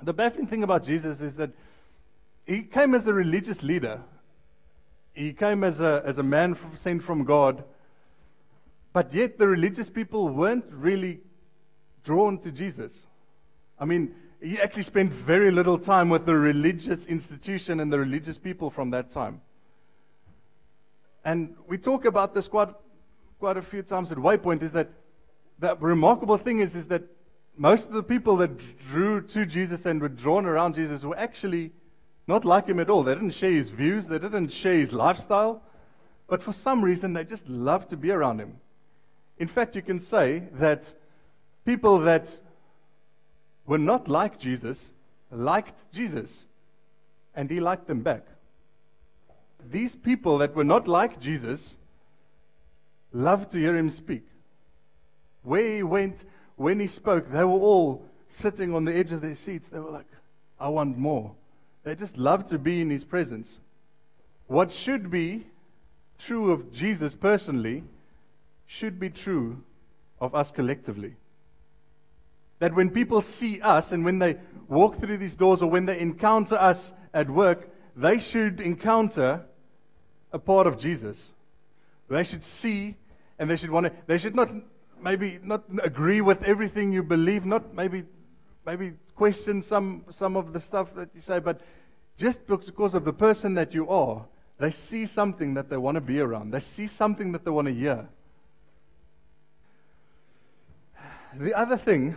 The baffling thing about Jesus is that he came as a religious leader. He came as a man sent from God. But yet the religious people weren't really drawn to Jesus. I mean, he actually spent very little time with the religious institution and the religious people from that time. And we talk about this quite a few times at Waypoint, is that the remarkable thing is that most of the people that drew to Jesus and were drawn around Jesus were actually not like him at all. They didn't share his views, they didn't share his lifestyle, but for some reason they just loved to be around him. In fact, you can say that people that were not like Jesus liked Jesus, and he liked them back. These people that were not like Jesus loved to hear him speak. Where he went, when he spoke, they were all sitting on the edge of their seats. They were like, I want more. They just loved to be in his presence. What should be true of Jesus personally should be true of us collectively. That when people see us and when they walk through these doors or when they encounter us at work, they should encounter a part of Jesus. They should see and they should want to, they should not agree with everything you believe, not maybe question some of the stuff that you say, but just because of the person that you are, they see something that they want to be around. They see something that they want to hear. The other thing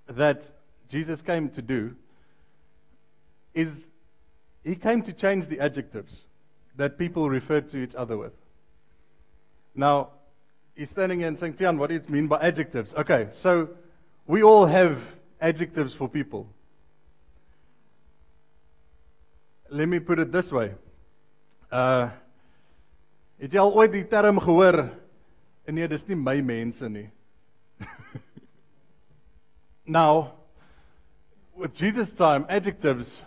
that Jesus came to do is he came to change the adjectives that people referred to each other with. Now, he's standing here and saying, Tian, what do you mean by adjectives? Okay, so we all have adjectives for people. Let me put it this way. Het jy al ooit die term gehoor? Nee, dis nie my mense nie. Now, with Jesus' time, adjectives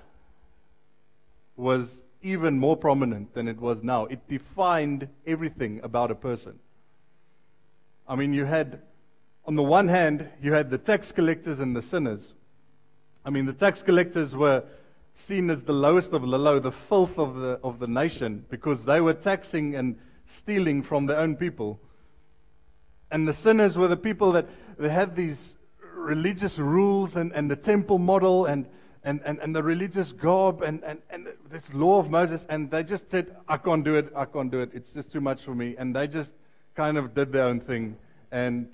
was even more prominent than it was now. It defined everything about a person. I mean, you had, on the one hand, you had the tax collectors and the sinners. I mean, the tax collectors were seen as the lowest of the low, the filth of the nation, because they were taxing and stealing from their own people. And the sinners were the people that they had these religious rules and the temple model and the religious garb and this law of Moses, and they just said, I can't do it, it's just too much for me. And they just kind of did their own thing. And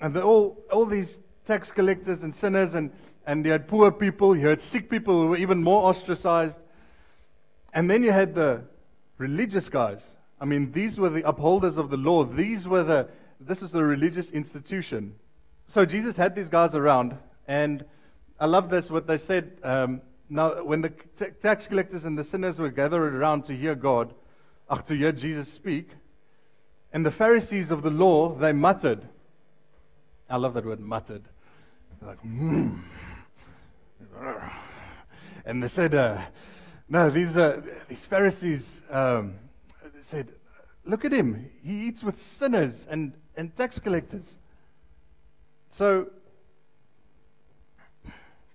all these tax collectors and sinners, and you had poor people, you had sick people who were even more ostracized. And then you had the religious guys. I mean, these were the upholders of the law. This is the religious institution. So Jesus had these guys around, and I love this, what they said. Now, when the tax collectors and the sinners were gathered around to hear to hear Jesus speak, and the Pharisees of the law, they muttered. I love that word, muttered. They're like, And they said, no, these Pharisees said, look at him. He eats with sinners and tax collectors. So,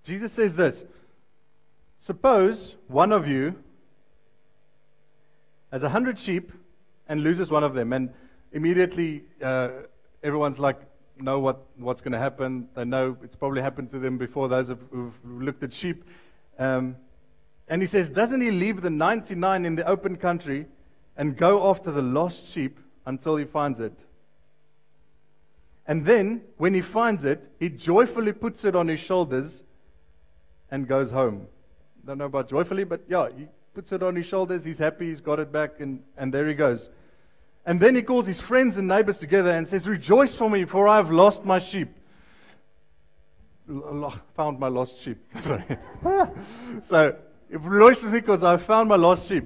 Jesus says this. Suppose one of you has 100 sheep and loses one of them. And immediately everyone's like, know what's going to happen. They know it's probably happened to them before, those who've looked at sheep. And he says, doesn't he leave the 99 in the open country and go after the lost sheep until he finds it? And then, when he finds it, he joyfully puts it on his shoulders and goes home. Don't know about joyfully, but yeah, he puts it on his shoulders, he's happy, he's got it back, and there he goes. And then he calls his friends and neighbors together and says, rejoice for me, for I have lost my sheep. Found my lost sheep. So, rejoice with me because I found my lost sheep.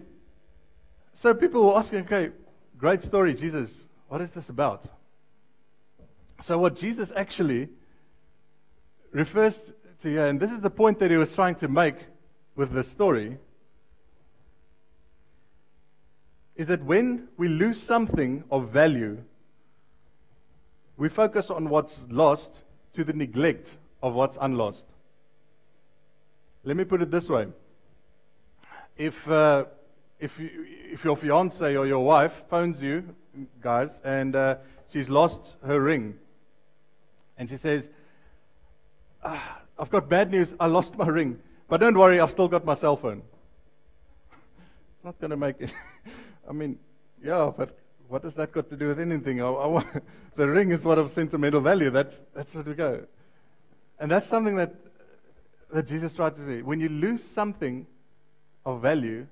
So people were asking, okay, great story, Jesus, what is this about? So what Jesus actually refers to here, and this is the point that he was trying to make with the story, is that when we lose something of value, we focus on what's lost to the neglect of what's unlost. Let me put it this way. If your fiance or your wife phones you, guys, and she's lost her ring, and she says, I've got bad news, I lost my ring, but don't worry, I've still got my cell phone. It's not going to make it. I mean, yeah, but what has that got to do with anything? The ring is what of sentimental value. That's where we go. And that's something that Jesus tried to do. When you lose something of value,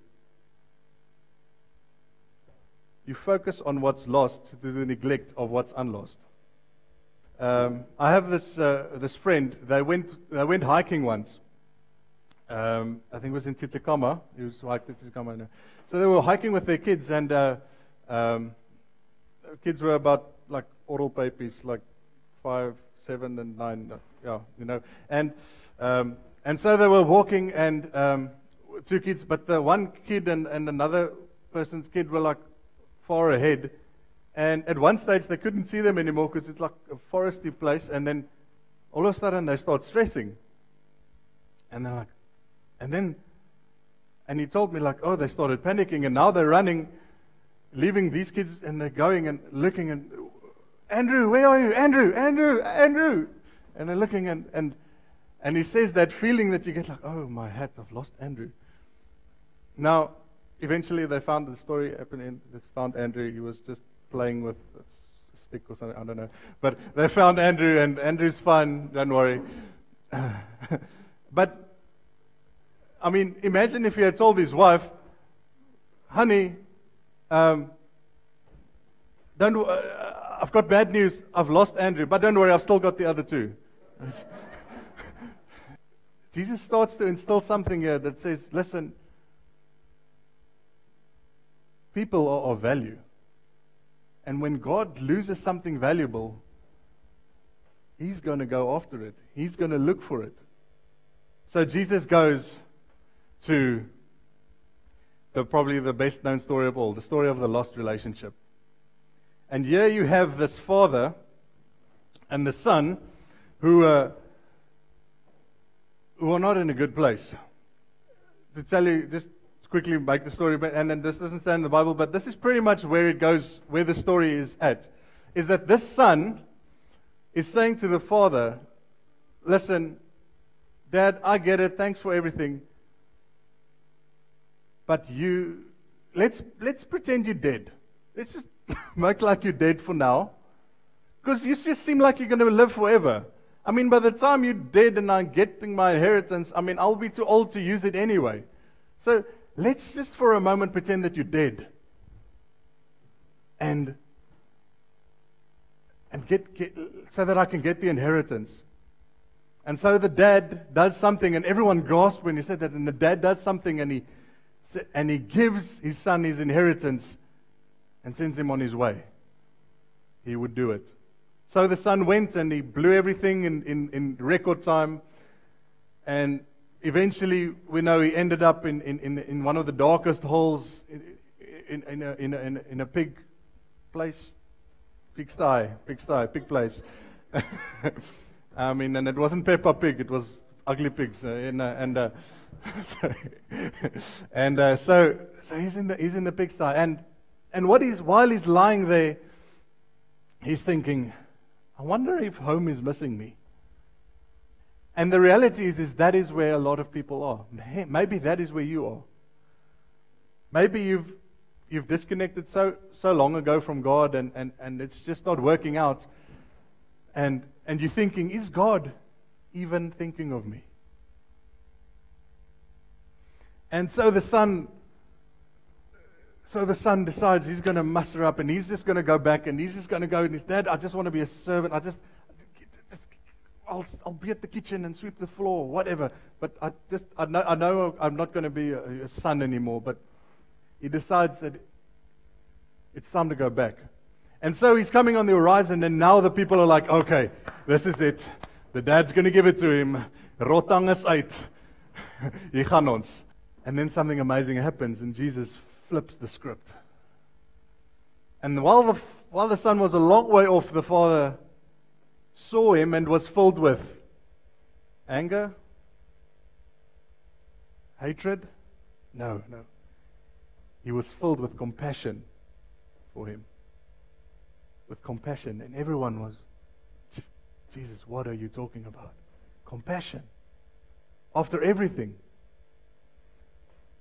you focus on what's lost to the neglect of what's unlost. I have this friend. They went hiking once. I think it was in Titicaca. He was hiking in Titicaca. So they were hiking with their kids, and kids were about like oral babies, like 5, 7, and 9. Yeah, you know. And so they were walking, and 2 kids, but the one kid and another person's kid were like far ahead. And at one stage, they couldn't see them anymore because it's like a foresty place. And then all of a sudden, they start stressing. And they're like, and he told me, like, oh, they started panicking. And now they're running, leaving these kids, and they're going and looking. And, Andrew, where are you? Andrew. And they're looking, and he says that feeling that you get like, oh, my hat, I've lost Andrew. Now, eventually, they found the story happening. They found Andrew. He was just playing with a stick or something, I don't know. But they found Andrew, and Andrew's fine, don't worry. But, I mean, imagine if he had told his wife, honey, I've got bad news, I've lost Andrew, but don't worry, I've still got the other 2. Jesus starts to instill something here that says, listen, people are of value. And when God loses something valuable, He's going to go after it. He's going to look for it. So Jesus goes to probably the best known story of all, the story of the lost relationship. And here you have this father and the son who are not in a good place. To tell you, just quickly make the story, and then this doesn't stand in the Bible, but this is pretty much where it goes, where the story is at, is that this son is saying to the father, listen, Dad, I get it, thanks for everything, but let's pretend you're dead. Let's just make like you're dead for now, because you just seem like you're going to live forever. I mean, by the time you're dead and I'm getting my inheritance, I mean, I'll be too old to use it anyway. So let's just for a moment pretend that you're dead. And get so that I can get the inheritance. And so the dad does something, and everyone gasped when he said that. And the dad does something, and he gives his son his inheritance and sends him on his way. He would do it. So the son went, and he blew everything in record time. And eventually, we know he ended up in one of the darkest holes in a pig place. Pig place. I mean, and it wasn't Peppa Pig, it was ugly pigs. So he's in the pigsty, and while he's lying there, he's thinking, I wonder if home is missing me. And the reality is that is where a lot of people are. Maybe that is where you are. Maybe you've disconnected so long ago from God, and it's just not working out. And you're thinking, is God even thinking of me? And so the son decides he's going to muster up, and he's just going to go back, and he's just going to go, and his dad, I just want to be a servant. I'll be at the kitchen and sweep the floor, whatever. But I know I'm not going to be a son anymore. But he decides that it's time to go back. And so he's coming on the horizon, and now the people are like, okay, this is it. The dad's going to give it to him. Rotang is uit. Hier gaan ons. And then something amazing happens, and Jesus flips the script. And while the son was a long way off, the father saw him and was filled with anger? Hatred? No. He was filled with compassion for him. With compassion. And everyone was, Jesus, what are you talking about? Compassion. After everything.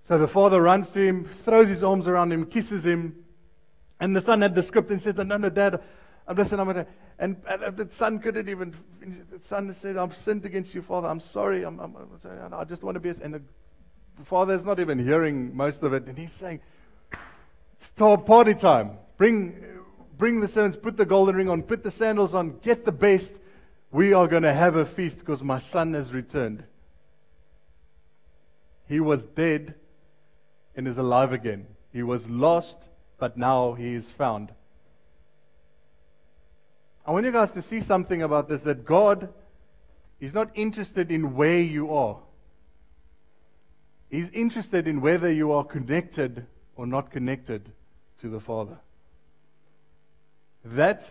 So the father runs to him, throws his arms around him, kisses him. And the son had the script and said, no, Dad, I'm going to... And the son couldn't even... The son said, I've sinned against you, Father. I'm sorry. I just want to be... And the father is not even hearing most of it. And he's saying, it's party time. Bring the servants, put the golden ring on, put the sandals on, get the best. We are going to have a feast because my son has returned. He was dead and is alive again. He was lost, but now he is found. I want you guys to see something about this, that God is not interested in where you are. He's interested in whether you are connected or not connected to the Father. That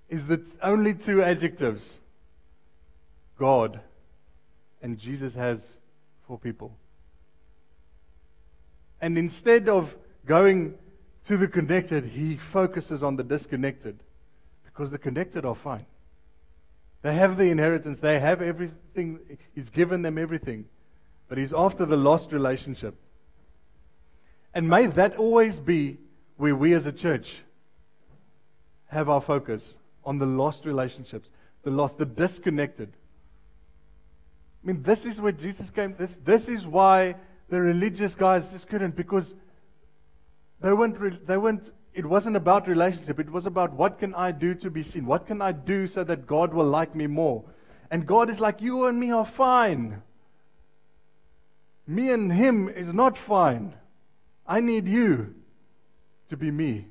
is the only two adjectives God and Jesus has for people. And instead of going to the connected, he focuses on the disconnected. Because the connected are fine. They have the inheritance. They have everything. He's given them everything. But he's after the lost relationship. And may that always be where we as a church have our focus, on the lost relationships, the disconnected. I mean, this is where Jesus came. This is why the religious guys just couldn't, because they weren't. It wasn't about relationship. It was about, what can I do to be seen? What can I do so that God will like me more? And God is like, you and me are fine. Me and him is not fine. I need you to be me.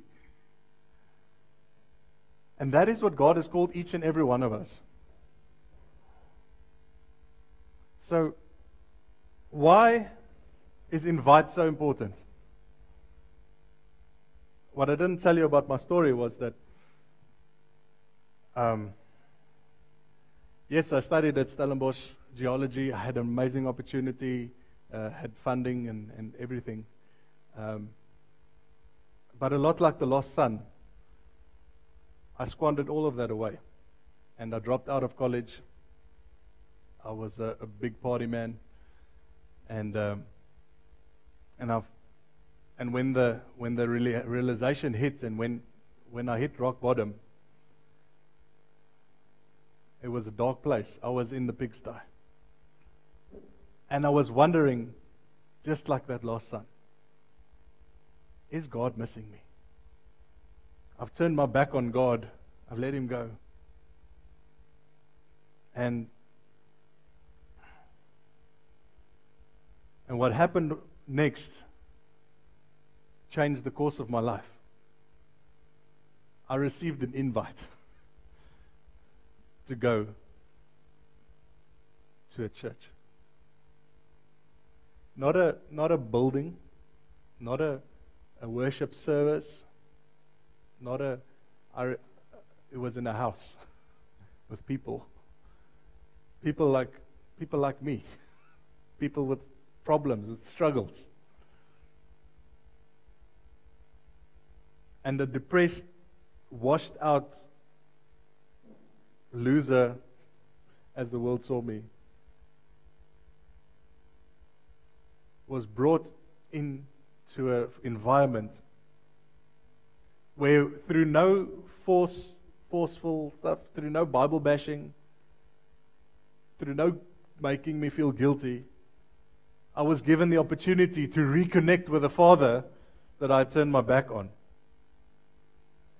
And that is what God has called each and every one of us. So, why is invite so important? What I didn't tell you about my story was that, yes, I studied at Stellenbosch geology. I had an amazing opportunity, had funding and everything. But a lot like the lost son, I squandered all of that away. And I dropped out of college. I was a big party man. And when the realization hit, and when I hit rock bottom, it was a dark place. I was in the pigsty. And I was wondering, just like that lost son, is God missing me? I've turned my back on God. I've let him go. And what happened next changed the course of my life. I received an invite to go to a church. Not a building, not a worship service, it was in a house with people like me, people with problems, with struggles. And a depressed, washed out loser, as the world saw me, was brought into an environment where, through no forceful stuff, through no Bible bashing, through no making me feel guilty, I was given the opportunity to reconnect with a Father that I turned my back on.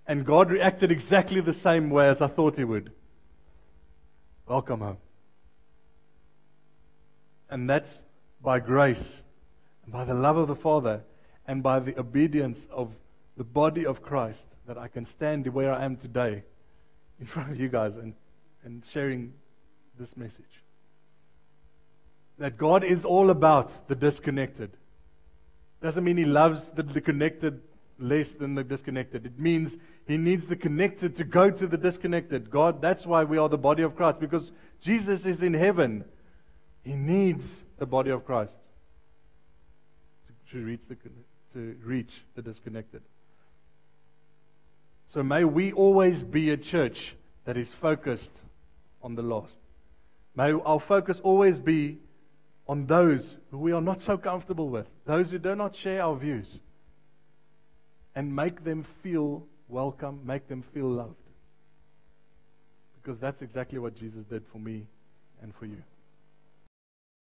And God reacted exactly the same way as I thought He would. Welcome home. And that's by grace, and by the love of the Father, and by the obedience of the body of Christ, that I can stand where I am today in front of you guys and sharing this message. That God is all about the disconnected. Doesn't mean He loves the connected less than the disconnected. It means he needs the connected to go to the disconnected. God, that's why we are the body of Christ, because Jesus is in heaven. He needs the body of Christ to reach the disconnected. So may we always be a church that is focused on the lost. May our focus always be on those who we are not so comfortable with, those who do not share our views, and make them feel welcome, make them feel loved. Because that's exactly what Jesus did for me and for you.